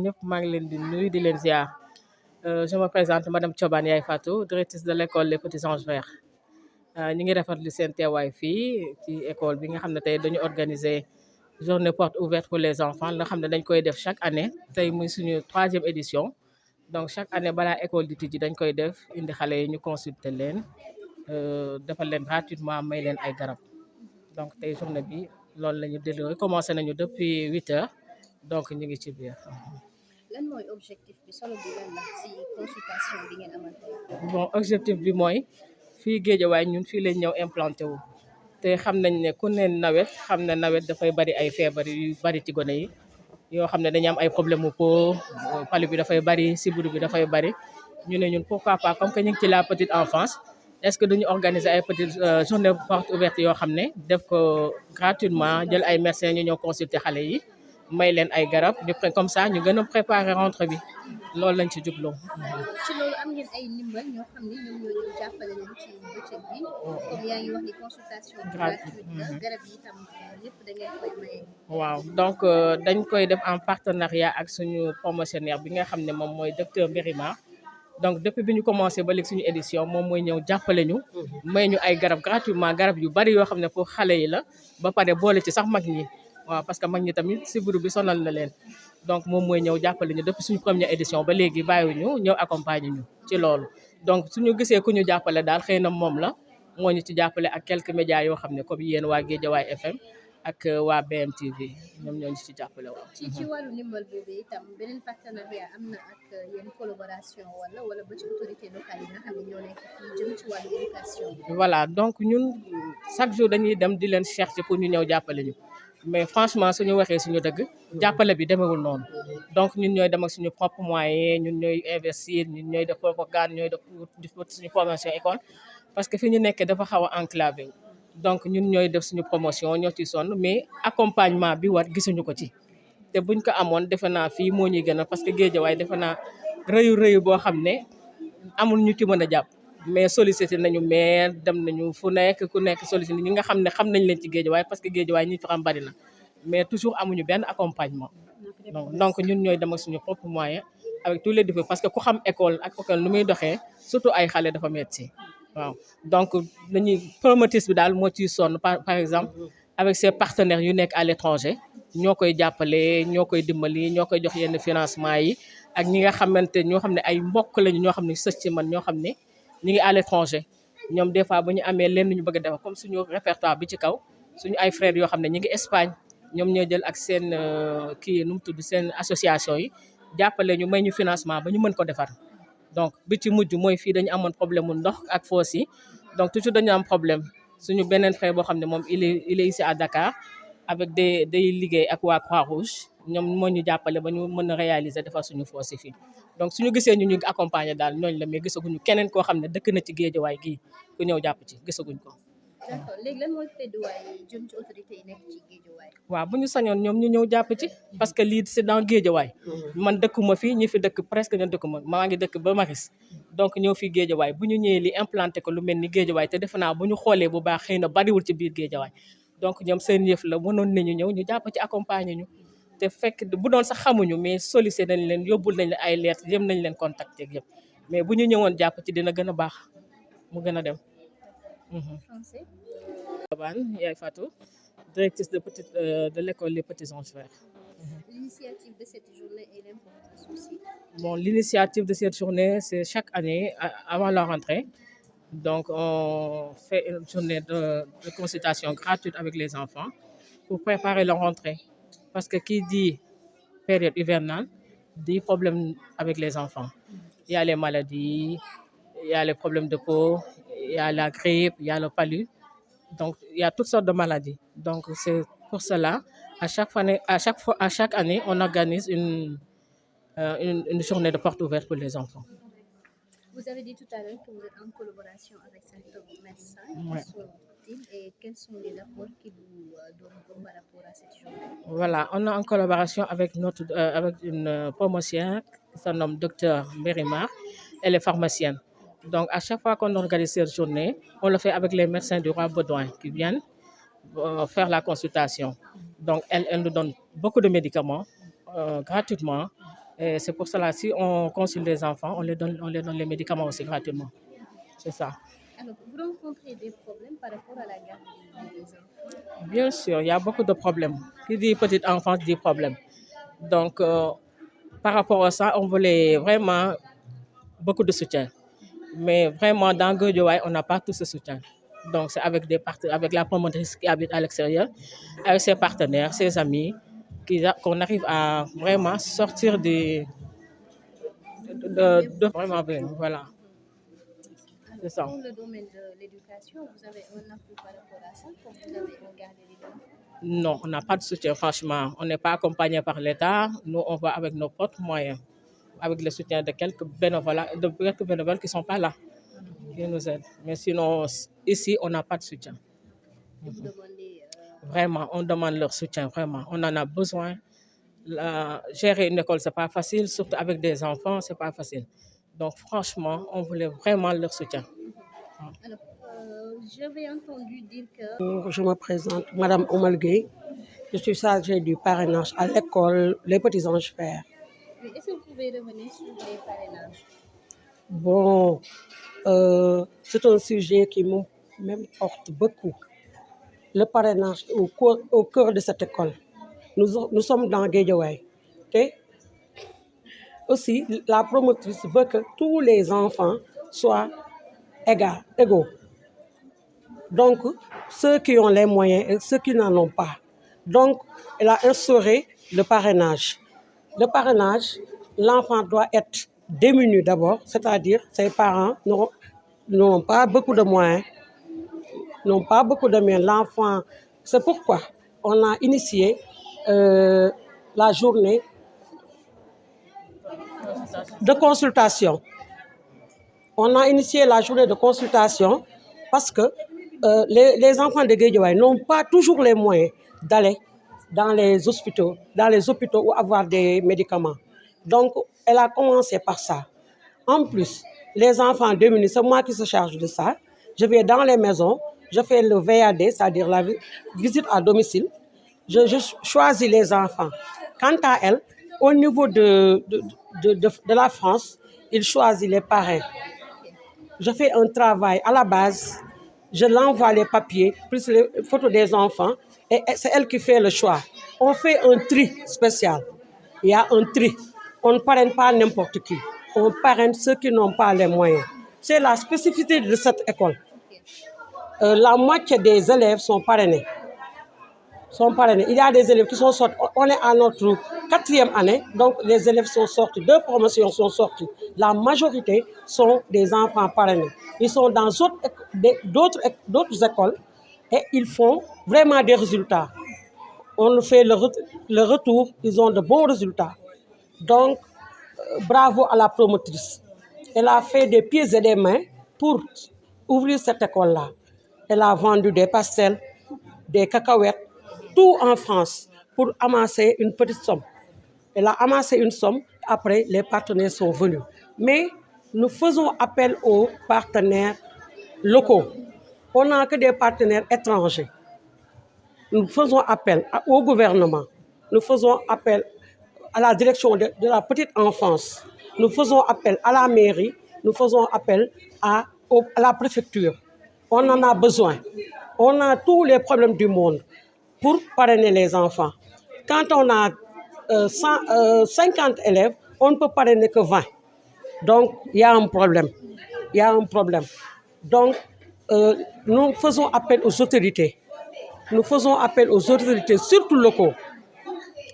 ñëpp maa ngi leen di nuyu di leen ziar je me présente madame Thioban Yaye Fatou directrice de l'école Les Petits Anges Verts ñi ngi rafetlu seen teewaay fii ci école bi nga xam ne tey dañu organiser journée porte ouverte pour les enfants nga xam ne dañ koy def chaque année tey muy suñu 3e édition donc chaque année balaa école di tijji dañ koy def indi xale yi ñu consulter leen defal leen gratuitement may leen ay garab donc tey journée bi loolu la ñu déliré commencé nañu depuis 8 heures donc ñu ngi ci biir. lan mooy objectif bi solo bi lan la ci consultation bi ngeen amal tey. bon objectif bi mooy fii Guédiawaye ñun fii lañ ñëw implanté wu te xam nañ ne ku ne nawet xam ne nawet dafay bari ay feebar yu bari ci gone yi yoo xam ne dañu am ay problème mu peau palu bi dafay bari sibiru bi dafay bari ñu ne ñun pourquoi pas comme que ñu ngi ci la petite enfance est-ce que duñu organiser ay petite journée porte ouverte yoo xam ne def ko gratuitement jël ay médecins ñu ñëw consulter xale yi may leen ay garab ñu comme ça ñu gën a préparer rentrée bi loolu lañ ci jubloo. ci loolu am ngeen ay ndimbal ñoo xam ni ñoom ñoo ñu jàppale leen ci bëccëg bi comme yaa ngi wax ni consultation gratuite la garab yi itam lépp da ngeen koy maye. waaw donc dañ koy def en partenariat ak suñu promotionnaire bi nga xam ne moom mooy docteur Mbérima donc depuis bi ñu commencé ba léegi suñu édition moom mooy ñëw jàppale ñu may ñu ay garab gratuitement garab yu bari yoo xam ne pour xale yi la ba pare boole ci sax mag ñi waaw parce que mag ñi tamit sibiru bi sonal na leen donc moom mooy ñëw jàppale ñu depuis suñu première édition ba léegi bàyyiwuñu ñëw accompagner ñu ci loolu donc suñu gisee ku ñu jàppale daal xëy na moom la moo ñu ci jàppale ak quelques médias yoo xam ne comme yéen waa Guédiawaye FM ak waa BMTV ñoom ñoo ñu ci jàppale woon. ci wàllu ndimbal boobu itam beneen partenariat am na ak yenn collaboration wala ba ci autorité locale yi nga xam ne ñoo nekk fii jëm ci wàllu éducation. voilà donc ñun chaque jour dañuy dem di leen chercher pour ñu ñëw jàppale ñu mais franchement suñu waxee suñu dëgg jàppale bi demewul noonu donc ñun ñooy dem ak suñu propre moyen ñun ñooy investir ñun ñooy def propagande ñooy def suñu formation école parce que fi ñu nekkee dafa xaw a enclavé donc ñun ñooy def suñu promotion ñoo ciy sonn mais accompagnement bi war gisuñu ko ci te buñ ko amoon defe naa fii moo ñuy gën a parce que Guédiawaye defe naa rëyu boo xam ne amul ñu ci mën a jàpp mais sollicité nañu maire dem nañu fu nekk ku nekk sollicité ñi nga xam ne xam nañ leen ci Guédiawaye parce que Guédiawaye ñi fi xam bari na mais toujours amuñu benn accompagnement donc ñun ñooy dem ak suñu propre moyen avec tous les défis parce que ku xam école ak école nu muy doxee surtout ay xale dafa metti waaw donc dañuy promotrice bi daal moo ciy sonn par exemple avec ses partenaires yu nekk à l'étranger ñoo koy jàppale ñoo koy dimbali ñoo koy jox yenn financement yi ak ñi nga xamante ñoo xam ne ay mbokk lañu ñoo xam ne sës ci man ñoo xam ne ñu ngi à l'étranger ñoom des fois bu ñu amee lenn ñu bëgg a defar comme suñu répertoire bi ci kaw suñu ay frères yoo xam ne ñu ngi Espagne ñoom ñoo jël ak seen kii nu mu tudd seen association yi jàppale ñu may ñu financement ba ñu mën ko defar donc bi ci mujj mooy fii dañu amoon problème mu ndox ak foos yi donc toujours dañu am problème suñu beneen frère boo xam ne moom il est ici à Dakar avec day liggéey ak waa Croix-Rouge ñoom moo ñu jàppale ba ñu mën a réaliser defar suñu foos yi fii donc suñu gisee ñu accompagner daal ñooñu la mais gisaguñu keneen koo xam ne dëkk na ci Guédiawaye gii ku ñëw jàpp ci gisaguñ ko. d'accord léegi lan mooy plaidoyer jëm ci autorité yi nekk ci Guédiawaye. waaw bu ñu sañoon ñoom ñu ñëw jàpp ci parce que lii c'est dans Guédiawaye man dëkkuma fii ñi fi dëkk presque ñoo dëkkuma maa ngi dëkk ba Maris donc ñëw fii Guédiawaye bu ñu ñëwee li implanté ko lu mel ni Guédiawaye te defe naa bu ñu xoolee bu baax xëy na bariwul ci biir Guédiawaye donc ñoom seen yëf la mënoon nañu ñëw ñu jàpp ci accompagner ñu te fekk bu doon sax xamuñu mais sollicité nañ leen yóbbul nañ leen ay lettres yëm nañ leen contacter ak yëpp mais bu ñu ñëwoon jàpp ci dina gën a baax mu gën a dem. Français. Yaye Fatou, directrice de l'école Les Petits Anges Verts. L'initiative de cette journée et l'importance aussi. Bon, l'initiative de cette journée, c'est chaque année, avant la rentrée. Donc, on fait une journée de consultation gratuite avec les enfants pour préparer leur rentrée. Parce que qui dit période hivernale, dit problème avec les enfants. Il y a les maladies, il y a les problèmes de peau, il y a la grippe, il y a le palu. Donc, il y a toutes sortes de maladies. Donc, c'est pour cela, à chaque année, on organise une journée de porte ouverte pour les enfants. Vous avez dit tout à l'heure que vous êtes en collaboration avec certains médecins. Ouais. Qui sont-ils et quels sont les apports qui vous donnent par rapport à cette journée? Voilà, on est en collaboration avec une promotière qui se nomme Docteur Mérimar. Elle est pharmacienne. Donc, à chaque fois qu'on organise cette journée, on le fait avec les médecins du roi Baudouin qui viennent faire la consultation. Donc, elle nous donne beaucoup de médicaments gratuitement Et c'est pour cela, si on consulte les enfants, on les donne les médicaments aussi gratuitement. C'est ça. Alors, vous rencontrez des problèmes par rapport à la garde des enfants? Bien sûr, il y a beaucoup de problèmes. Qui dit petite enfance dit problème. Donc, par rapport à ça, on voulait vraiment beaucoup de soutien. Mais vraiment, dans Guédiawaye, on n'a pas tout ce soutien. Donc, c'est avec avec la promotrice qui habite à l'extérieur, avec ses partenaires, ses amis, qu'on arrive à vraiment sortir de vraiment bien. Voilà, Alors, c'est ça. pour le domaine de l'éducation, vous avez un appui par rapport à ça, comme vous avez un garderie d'enfants? Non, on n'a pas de soutien, franchement. On n'est pas accompagné par l'État. Nous, on va avec nos propres moyens, avec le soutien de quelques bénévoles qui ne sont pas là, qui nous aident. Mais sinon, ici, on n'a pas de soutien. Vous demandez Vraiment, on demande leur soutien, vraiment. On en a besoin. Gérer une école, ce n'est pas facile, surtout avec des enfants, ce n'est pas facile. Donc, franchement, on voulait vraiment leur soutien. alors, j'avais entendu dire que Je me présente, Madame Oumar Gueye. Je suis chargée du parrainage à l'école Les Petits Anges Verts. oui, est-ce que vous pouvez revenir sur les parrainages? Bon, c'est un sujet qui m'importe beaucoup. Le parrainage est au cœur de cette école. Nous sommes dans Guédiawaye. Et aussi, la promotrice veut que tous les enfants soient égaux. Donc, ceux qui ont les moyens et ceux qui n'en ont pas. Donc, elle a instauré le parrainage. Le parrainage, l'enfant doit être démuni d'abord, c'est-à-dire ses parents n'ont pas beaucoup de moyens, L'enfant, c'est pourquoi on a initié la journée de consultation. On a initié la journée de consultation parce que les enfants de Guédiawaye n'ont pas toujours les moyens d'aller dans les hôpitaux ou avoir des médicaments. Donc, elle a commencé par ça. En plus, les enfants démunis, c'est moi qui se charge de ça. Je vais dans les maisons, je fais le VAD, c'est-à-dire la visite à domicile. Je choisis les enfants. Quant à elle, au niveau de la France, il choisit les parrains. Je fais un travail à la base, je l'envoie les papiers, plus les photos des enfants, et c'est elle qui fait le choix. On fait un tri spécial. Il y a un tri. On ne parraine pas n'importe qui. On parraine ceux qui n'ont pas les moyens. C'est la spécificité de cette école. La moitié des élèves sont parrainés. Il y a des élèves qui sont sortis. On est à notre 4e année, donc les élèves sont sortis. 2 promotions sont sorties. La majorité sont des enfants parrainés. Ils sont dans d'autres écoles et ils font vraiment des résultats. On fait le retour, ils ont de bons résultats. Donc, bravo à la promotrice. Elle a fait des pieds et des mains pour ouvrir cette école-là. Elle a vendu des pastels, des cacahuètes, tout en France pour amasser une petite somme. Elle a amassé une somme, après les partenaires sont venus. Mais nous faisons appel aux partenaires locaux. On n'a que des partenaires étrangers. Nous faisons appel au gouvernement. Nous faisons appel à la direction de la petite enfance. Nous faisons appel à la mairie. Nous faisons appel à la préfecture. On en a besoin. On a tous les problèmes du monde pour parrainer les enfants. Quand on a 50 élèves, on ne peut parrainer que 20. Donc, il y a un problème. Donc, nous faisons appel aux autorités. Surtout locaux.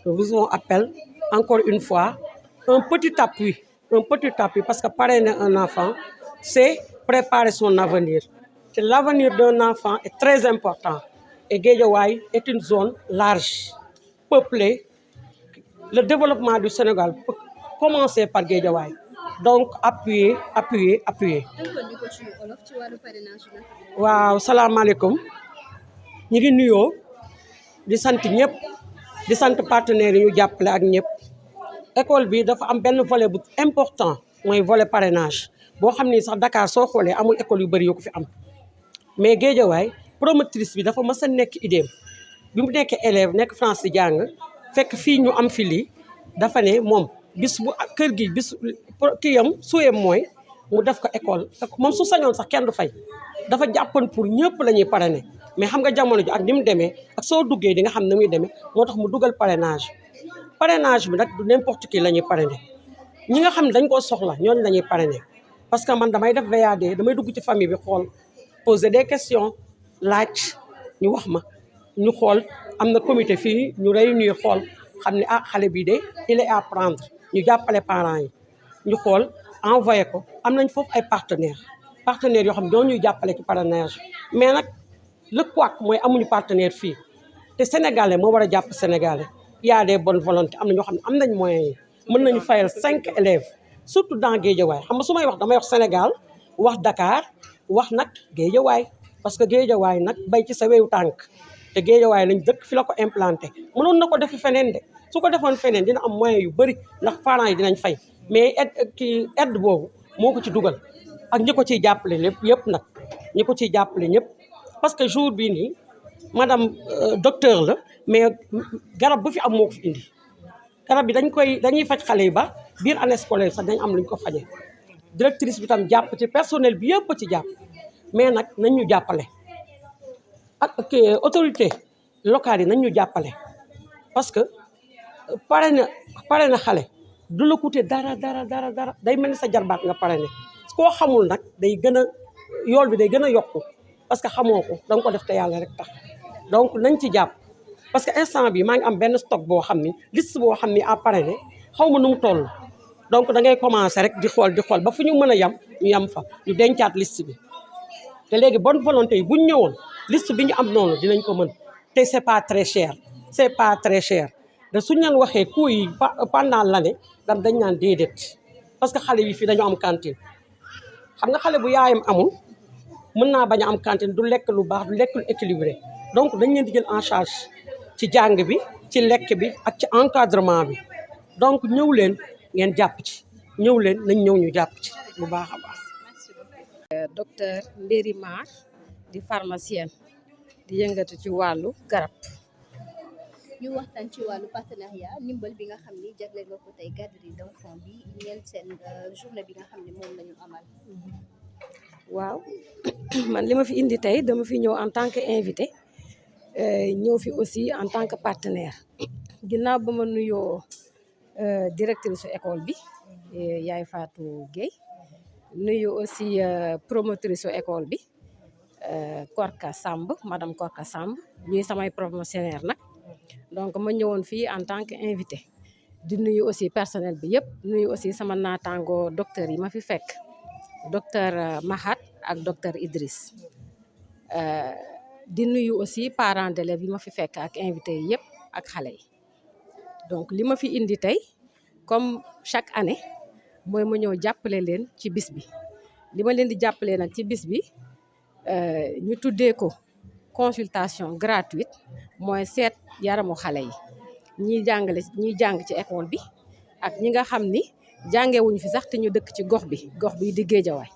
Nous faisons appel, encore une fois, un petit appui, parce que parrainer un enfant, c'est préparer son avenir. L'avenir d'un enfant est très important. Et Guédiawaye est une zone large, peuplée. Le développement du Sénégal peut commencer par Guédiawaye. Donc, appuyer. Waaw, salaamaaleykum. Ñi ngi nuyoo di sant ñëpp di sant partenaires yi ñu jàppale ak ñëpp. École bi dafa am benn volet bu important mooy volet parrainage boo xam ni sax Dakar soo xoolee amul école yu bëri yu ko fi am. Mais Guédiawaye promotrice bi dafa mës a nekk idéem bi mu nekkee élève nekk France di jàng fekk fii ñu am fi lii dafa ne moom bis bu kër gi bis kii yam suyam mooy mu def ko école moom su sañoon sax kenn du fay dafa jàppoon pour ñëpp la ñuy parrainer mais xam nga jamono ji ak ni mu demee ak soo duggee di nga xam ne muy demee moo tax mu dugal parrainage bi nag du n'importe qui la ñuy parrainer ñi nga xam ne dañ koo soxla ñooñu la ñuy parrainer parce que man damay def VAD damay dugg ci famille bi xool poser des questions laaj ñu wax ma ñu xool am na comité fii ñu réunir xool xam ne xale bii de il est à prendre ñu jàppale parents yi ñu xool envoyé ko am nañ foofu ay partenaires yoo xam ne ñoo ñuy jàppale ci parrainage mais nag le couac mooy amuñu partenaire fii te sénégalais moo war a jàpp sénégalais y a des bonnes volontés am na ñoo xam ne am nañ moyens yi mën nañu fayal 5 élèves surtout dans Guédiawaye xam nga su may wax damay wax Sénégal wax Dakar wax nag Guédiawaye parce que Guédiawaye nag bay ci sa wewu tànk te Guédiawaye lañ dëkk fi la ko implanté mënoon na ko defi feneen de su ko defoon feneen dina am moyen yu bëri ndax parents yi dinañ fay mais aide boobu moo ko ci dugal ak ñi ko ciy jàppale lépp yëpp nag ñi ko ciy jàppale ñëpp parce que jour bii nii madame docteur la mais garab bu fi am moo ko fi indi garab bi dañuy faj xale yi ba biir année scolaire sax dañ am luñ ko faje directrice bi tam jàpp ci personnel bi yëpp ci jàpp mais nag nañ ñu jàppale ak autorité locale yi nañ ñu jàppale parce que pare na xale du la coûter dara day mel ni sa jarbaat nga pare ne koo xamul nag day gën a yool bi day gën a yokku parce que xamoo ko da nga ko def te yàlla rek tax donc nañ ci jàpp parce que instant bi maa ngi am benn stock boo xam ni liste boo xam ni à parrainer xaw ma nu mu toll donc da ngay commencer rek di xool ba fu ñu mën a yem ñu yem fa ñu dencaat liste bi te léegi bonne volonté yi buñ ñëwoon liste bi ñu am noonu dinañ ko mën te c'est pas très cher de suñ leen waxee coût yi pendant l'année dañ naan déedéet parce que xale yi fii dañu am cantine xam nga xale bu yaayam amul mën naa bañ a am cantine du lekk lu baax du lekk lu équilibré donc dañ leen di jël en charge ci jàng bi ci lekk bi ak ci encadrement bi donc ñëw leen ngeen jàpp ci ñëw leen nañ ñëw ñu jàpp ci bu baax a baax. Docteur Ndéri Mar di pharmacienne di yëngatu ci wàllu garab. ñu waxtaan ci wàllu partenariat ndimbal bi nga xam ni jagleel nga ko tey garderie d'enfants bi ñeel seen journée bi nga xam ne moom la ñu amal. waaw man li ma fi indi tey dama fi ñëw en tant que invité ñëw fi aussi en tant que partenaire ginnaaw ba ma nuyoo directrice su école bi Yaay Fatou Gueye nuyu aussi promotrice su école bi Korka Samb madame Korka Samb ñuy samay promotionnaire nag donc ma ñëwoon fii en tant que invité di nuyu aussi personnel bi yëpp nuyu aussi sama naataango docteur yi ma fi fekk docteur Mahat ak docteur Idriss di nuyu aussi parents d'élèves yi ma fi fekk ak invité yi yëpp ak xale yi donc li ma fi indi tey comme chaque année mooy ma ñëw jàppale leen ci bis bi li ma leen di jàppale nag ci bis bi ñu tuddee ko consultation gratuite mooy seet yaramu xale yi ñiy jàng ci école bi ak ñi nga xam ni jàngewuñu fi sax te ñu dëkk ci gox bi di Guédiawaye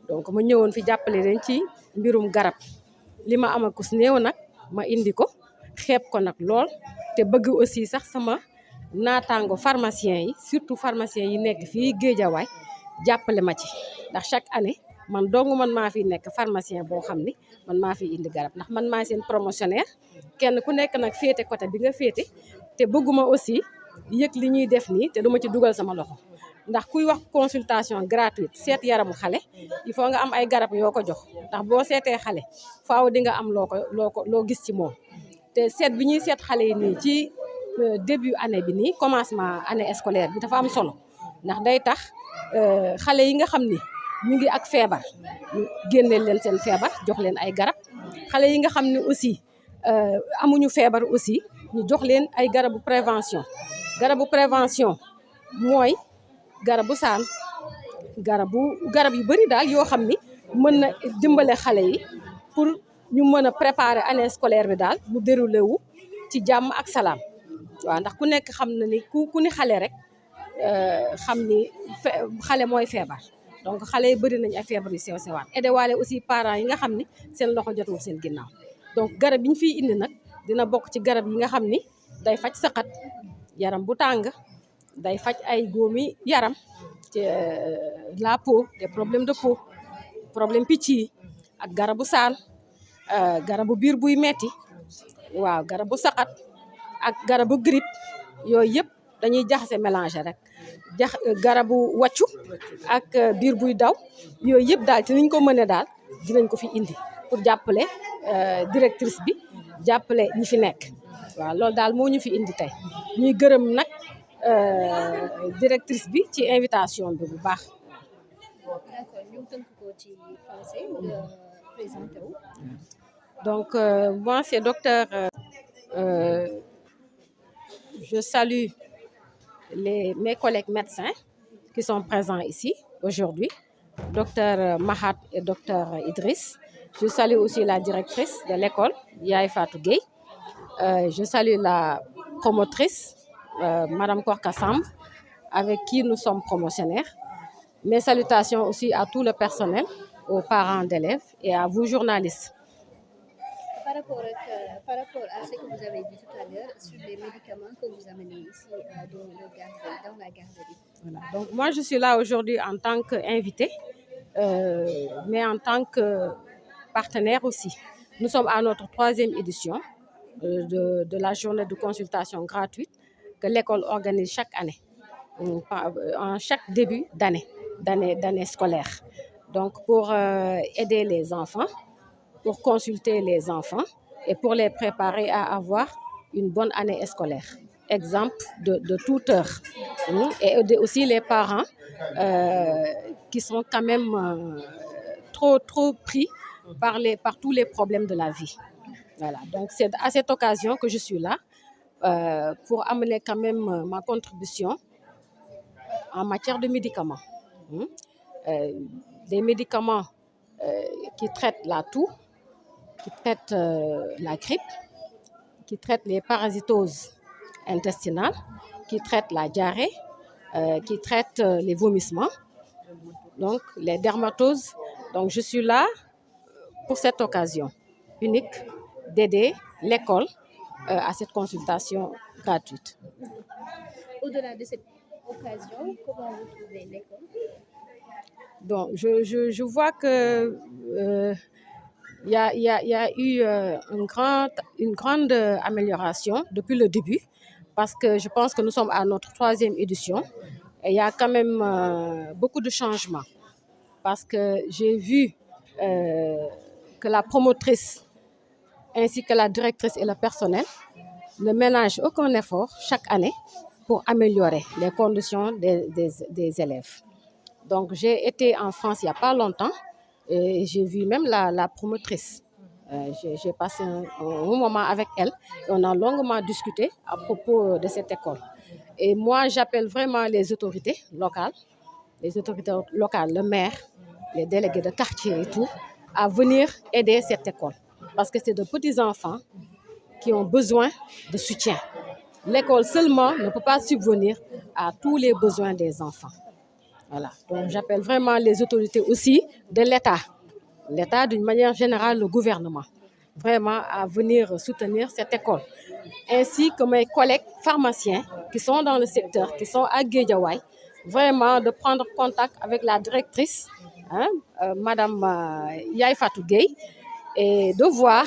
donc ma ñëwoon fi jàppale leen ci mbirum garab li ma am akus néew nag ma indi ko xeeb ko nag lool te bëgg aussi sax sama naataango pharmacien yi surtout pharmacien yi nekk fii Guédiawaye jàppale ma ci ndax chaque année man dong man maa fi nekk pharmacien boo xam ni man maa fi indi garab ndax man maa seen promotionnaire kenn ku nekk nag féete côté bi nga féete te bëgguma aussi yëg li ñuy def nii te duma ci dugal sama loxo ndax kuy wax consultation gratuite seet yaramu xale il faut nga am ay garab yoo ko jox ndax boo seetee xale faaw di nga am loo gis ci moom te seet bi ñuy seet xale yi nii ci début année bi nii commencement année scolaire bi dafa am solo ndax day tax xale yi nga xam ni ñu ngi ak feebar ñu génneel leen seen feebar jox leen ay garab xale yi nga xam ne aussi amuñu feebar aussi ñu jox leen ay garabu prévention mooy garabu saan garab yu bari daal yoo xam ni mën na dimbale xale yi pour ñu mën a préparer année scolaire bi daal mu déroulé wu ci jàmm ak salaam waaw ndax ku nekk xam na ni ku ni xale rek xam ni xale mooy feebar donc xale yi bëri nañ ay feebar yu sew sewaan aidé waale aussi parents yi nga xam ni seen loxo jotul seen ginnaaw donc garab yi ñu fiy indi nag dina bokk ci garab yi nga xam ni day faj saqat yaram bu tàng day faj ay góomi yaram ci la peau, des problèmes de peau, problème picc yi ak garabu saan, garabu biir buy metti, waaw garabu saxat ak garabu grippe yooyu yëpp dañuy jaxase mélanger rek garabu wàccu ak biir buy daw yooyu yëpp daal ci niñ ko mëne daal dinañ ko fi indi pour jàppale directrice bi jàppale ñi fi nekk waaw loolu daal moo ñu fi indi tey ñuy gërëm nag directrice bi ci invitation bi bu baax. D'accord ñu tënk ko ci français présenté wu. Donc moi c'est docteur je salue mes collègues médecins qui sont présents ici aujourd'hui, docteur Mahat et docteur Idriss. Je salue aussi la directrice de l'école, Yaye Fatou Gueye. Je salue la promotrice, Madame Korka Samb, avec qui nous sommes promotionnaires. Mes salutations aussi à tout le personnel, aux parents d'élèves et à vous journalistes. Par rapport à ce que vous avez dit tout à l'heure sur les médicaments que vous amenez ici dans la garderie. Voilà. Donc moi je suis là aujourd'hui en tant qu'invitée, mais en tant que partenaire aussi. Nous sommes à notre 3e édition de la journée de consultation gratuite que l'école organise chaque année, en chaque début d'année scolaire. Donc pour aider les enfants, pour consulter les enfants et pour les préparer à avoir une bonne année scolaire. Exemple de tuteur. Et aider aussi les parents qui sont quand même trop pris par tous les problèmes de la vie. Voilà, donc c'est à cette occasion que je suis là pour amener quand même ma contribution en matière de médicaments. Des médicaments qui traitent la toux, qui traitent la grippe, qui traitent les parasitoses intestinales, qui traitent la diarrhée, qui traitent les vomissements, donc les dermatoses. Donc je suis là pour cette occasion unique d'aider l'école à cette consultation gratuite. Au-delà de cette occasion, comment vous trouvez l'école? Donc je vois que il y a eu une grande amélioration depuis le début, parce que je pense que nous sommes à notre 3e édition et il y a quand même beaucoup de changements, parce que j'ai vu que la promotrice ainsi que la directrice et le personnel ne ménagent aucun effort chaque année pour améliorer les conditions des élèves. Donc j'ai été en France il n'y a pas longtemps et j'ai vu même la promotrice. J'ai passé un moment avec elle et on a longuement discuté à propos de cette école. Et moi j'appelle vraiment les autorités locales, le maire, les délégués de quartier et tout, à venir aider cette école. Parce que c'est de petits enfants qui ont besoin de soutien. L'école seulement ne peut pas subvenir à tous les besoins des enfants. Voilà. Donc j'appelle vraiment les autorités aussi de l'État d'une manière générale, le gouvernement, vraiment à venir soutenir cette école. Ainsi que mes collègues pharmaciens qui sont dans le secteur, qui sont à Guédiawaye, vraiment de prendre contact avec la directrice, Madame Yaye Fatou Gueye, et de voir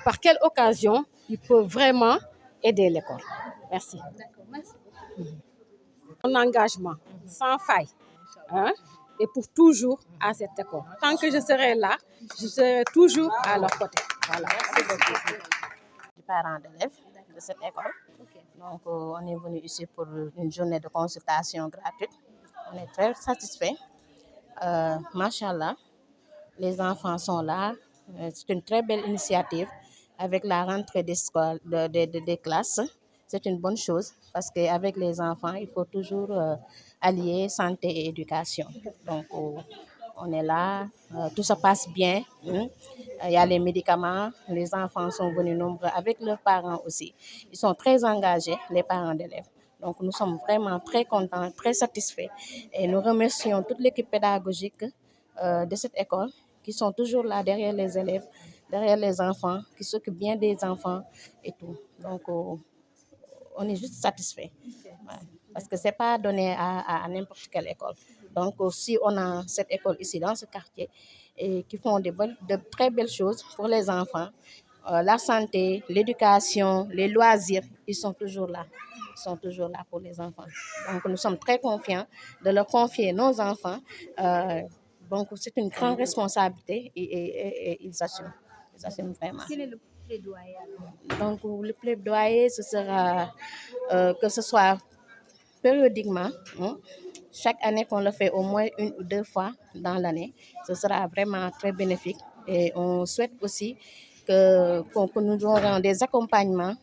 par quelle occasion ils peuvent vraiment aider l'école. Merci. D'accord, merci beaucoup. Mon engagement sans faille, et pour toujours à cette école. Tant que je serai là, je serai toujours à leur côté. Voilà. Merci beaucoup. Parents d'élèves de cette école. Okay. Donc, on est venu ici pour une journée de consultation gratuite. On est très satisfaits. Machallah, les enfants sont là. C'est une très belle initiative avec la rentrée des classes. C'est une bonne chose parce qu'avec les enfants, il faut toujours allier santé et éducation. Donc, on est là, tout se passe bien. Il y a les médicaments, les enfants sont venus nombreux avec leurs parents aussi. Ils sont très engagés, les parents d'élèves. Donc, nous sommes vraiment très contents, très satisfaits. Et nous remercions toute l'équipe pédagogique de cette école qui sont toujours là derrière les élèves, derrière les enfants, qui s'occupent bien des enfants et tout. Donc, on est juste satisfait. Ouais. Parce que c'est pas donné à n'importe quelle école. Donc, si on a cette école ici dans ce quartier et qui font de très belles choses pour les enfants, la santé, l'éducation, les loisirs, ils sont toujours là. Ils sont toujours là pour les enfants. Donc, nous sommes très confiants de leur confier nos enfants. Donc, c'est une grande responsabilité et ils assument. Ils assument vraiment. Quel est le plaidoyer alors? Donc, le plaidoyer, ce sera que ce soit périodiquement, hein, chaque année qu'on le fait au moins 1 ou 2 fois dans l'année, ce sera vraiment très bénéfique. Et on souhaite aussi que nous aurons des accompagnements,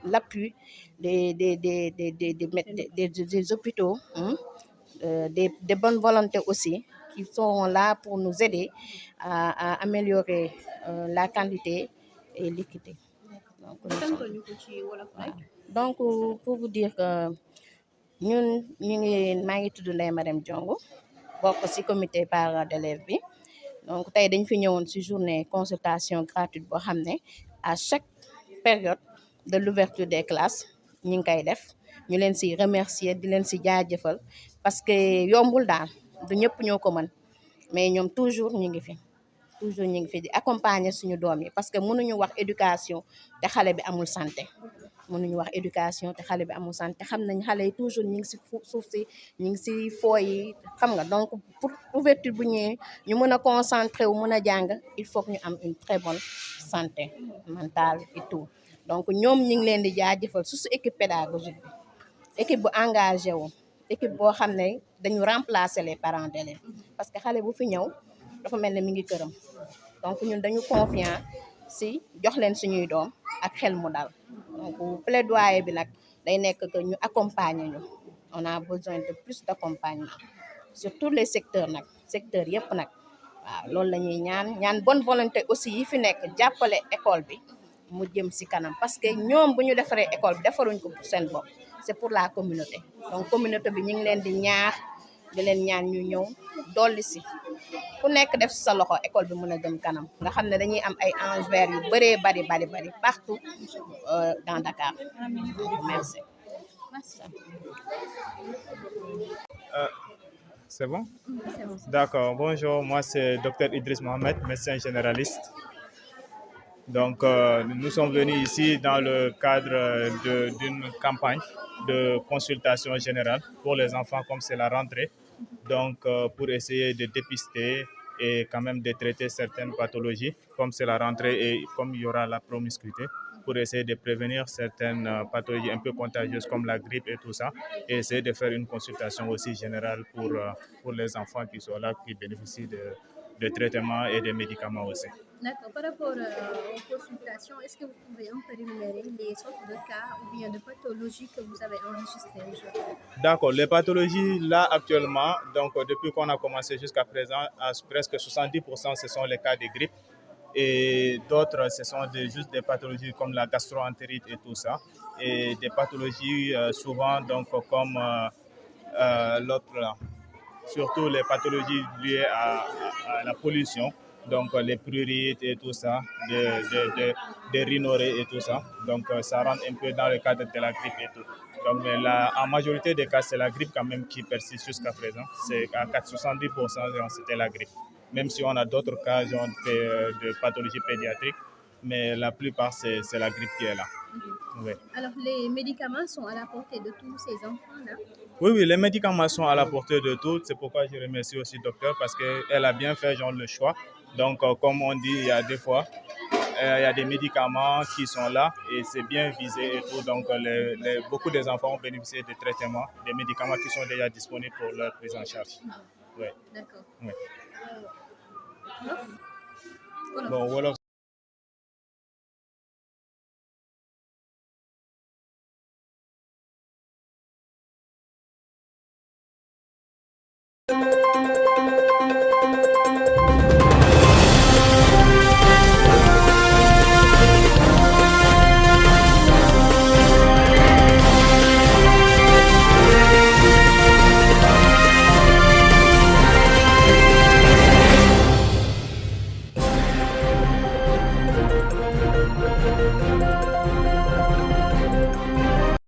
l'appui des hôpitaux, hein, des bonnes volontés aussi, qui seront là pour nous aider à améliorer la qualité et l'équité. Donc, nous sommes- Tënkal ñu ko ci wolof rek. donc, pour vous dire que ñun maa ngi tudd Ndeye Marème Diongo bokk ci comité parents d'élèves bi. Donc tey dañ fi ñëwoon ci journée consultation gratuite boo xam ne à chaque période de l'ouverture des classes ñu ngi koy def ñu leen ci remercier di leen ci jaajëfal parce que yombul daal du ñëpp ñoo ko mën mais ñoom toujours ñu ngi fi. Toujours ñu ngi fi di accompagner suñu doom yi parce que mënuñu wax éducation te xale bi amul santé. Mënuñu wax éducation te xale bi amul santé xam nañ xale yi toujours ñu ngi ci suuf si ñu ngi ci foo yi xam nga donc pour ouverture bu ñëwee ñu mën a concentré wu mën a jàng il faut que ñu am une très bonne santé mentale et tout. Donc ñoom ñu ngi leen di jaajëfal surtout équipe pédagogique bi équipe bu engagé wu équipe boo xam ne dañu remplacer les parents d'élèves parce que xale bu fi ñëw dafa mel ne mi ngi këram donc ñun dañu confiant si jox leen suñuy doom ak xel mu dal donc plaidoyer bi nag day nekk que ñu accompagner ñu on a besoin de plus d'accompagnement sur tous les secteurs nag secteur yëpp nag waaw loolu la ñuy ñaan bonne volonté aussi yi fi nekk jàppale école bi mu jëm ci kanam parce que ñoom bu ñu defaree école bi defaruñ ko pour seen bopp c'est pour la communauté donc communauté bi ñu ngi leen di ñaax di leen ñaan ñu ñëw dolli ci ku nekk def ci sa loxo école bi mën a jëm kanam nga xam ne dañuy am ay anges verts yu bëree bari partout dans Dakar merci. C'est bon? D'accord. Bonjour, moi c'est Dr Idriss Mohamed, médecin généraliste. Donc, nous sommes venus ici dans le cadre d'une campagne de consultation générale pour les enfants comme c'est la rentrée. Donc, pour essayer de dépister et quand même de traiter certaines pathologies comme c'est la rentrée et comme il y aura la promiscuité, pour essayer de prévenir certaines pathologies un peu contagieuses comme la grippe et tout ça, et essayer de faire une consultation aussi générale pour les enfants qui sont là, qui bénéficient de traitements et de médicaments aussi. D'accord. Par rapport aux consultations, est-ce que vous pouvez un peu énumérer les sortes de cas ou bien de pathologies que vous avez enregistrées aujourd'hui? D'accord. Les pathologies, là, actuellement, donc depuis qu'on a commencé jusqu'à présent, à presque 70%, ce sont les cas de grippe. Et d'autres, ce sont juste des pathologies comme la gastro-entérite et tout ça. Et des pathologies souvent donc, comme l'autre là. Surtout les pathologies liées à la pollution, donc les prurites et tout ça, des rhinorrhées et tout ça. Donc ça rentre un peu dans le cadre de la grippe et tout. Donc mais en majorité des cas, c'est la grippe quand même qui persiste jusqu'à présent. C'est à 70%, c'était la grippe. Même si on a d'autres cas genre, de pathologies pédiatriques, mais la plupart, c'est la grippe qui est là. Oui. Alors, les médicaments sont à la portée de tous ces enfants-là? Oui, les médicaments sont à la portée de tous. C'est pourquoi je remercie aussi le docteur parce qu'elle a bien fait genre, le choix. Donc, comme on dit, il y a des fois, il y a des médicaments qui sont là et c'est bien visé et tout. Donc, beaucoup des enfants ont bénéficié de traitements, des médicaments qui sont déjà disponibles pour leur prise en charge. Oui. D'accord. Oui. Wolof? Bon, wolof.